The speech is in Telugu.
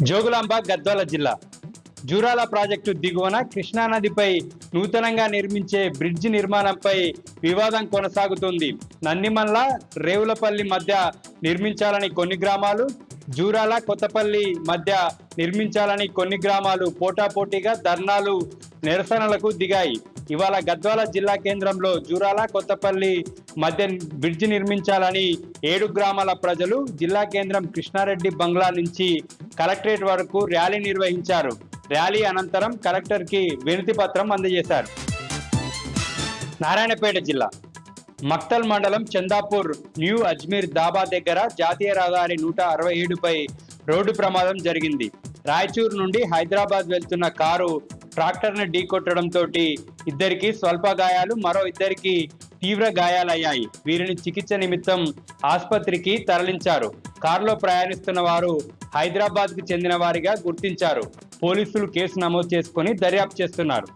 జోగులాంబ గద్వాల జిల్లా జూరాల ప్రాజెక్టు దిగువన కృష్ణానదిపై నూతనంగా నిర్మించే బ్రిడ్జి నిర్మాణంపై వివాదం కొనసాగుతుంది. నన్నిమల్ల రేవులపల్లి మధ్య నిర్మించాలని కొన్ని గ్రామాలు, జూరాల కొత్తపల్లి మధ్య నిర్మించాలని కొన్ని గ్రామాలు పోటాపోటీగా ధర్నాలు, నిరసనలకు దిగాయి. ఇవాళ గద్వాల జిల్లా కేంద్రంలో జూరాల కొత్తపల్లి మధ్య బ్రిడ్జి నిర్మించాలని 7 గ్రామాల ప్రజలు జిల్లా కేంద్రం కృష్ణారెడ్డి బంగ్లా నుంచి కలెక్టరేట్ వరకు ర్యాలీ నిర్వహించారు. ర్యాలీ అనంతరం కలెక్టర్కి వినతి పత్రం అందజేశారు. నారాయణపేట జిల్లా మక్తల్ మండలం చందాపూర్ న్యూ అజ్మీర్ దాబా దగ్గర జాతీయ రహదారి 167పై రోడ్డు ప్రమాదం జరిగింది. రాయచూర్ నుండి హైదరాబాద్ వెళ్తున్న కారు ట్రాక్టర్ను ఢీకొట్టడంతో ఇద్దరికి స్వల్ప గాయాలు, మరో ఇద్దరికి తీవ్ర గాయాలయ్యాయి. వీరిని చికిత్స నిమిత్తం ఆసుపత్రికి తరలించారు. కారులో ప్రయాణిస్తున్న వారు హైదరాబాద్కు చెందిన వారిగా గుర్తించారు. పోలీసులు కేసు నమోదు చేసుకుని దర్యాప్తు చేస్తున్నారు.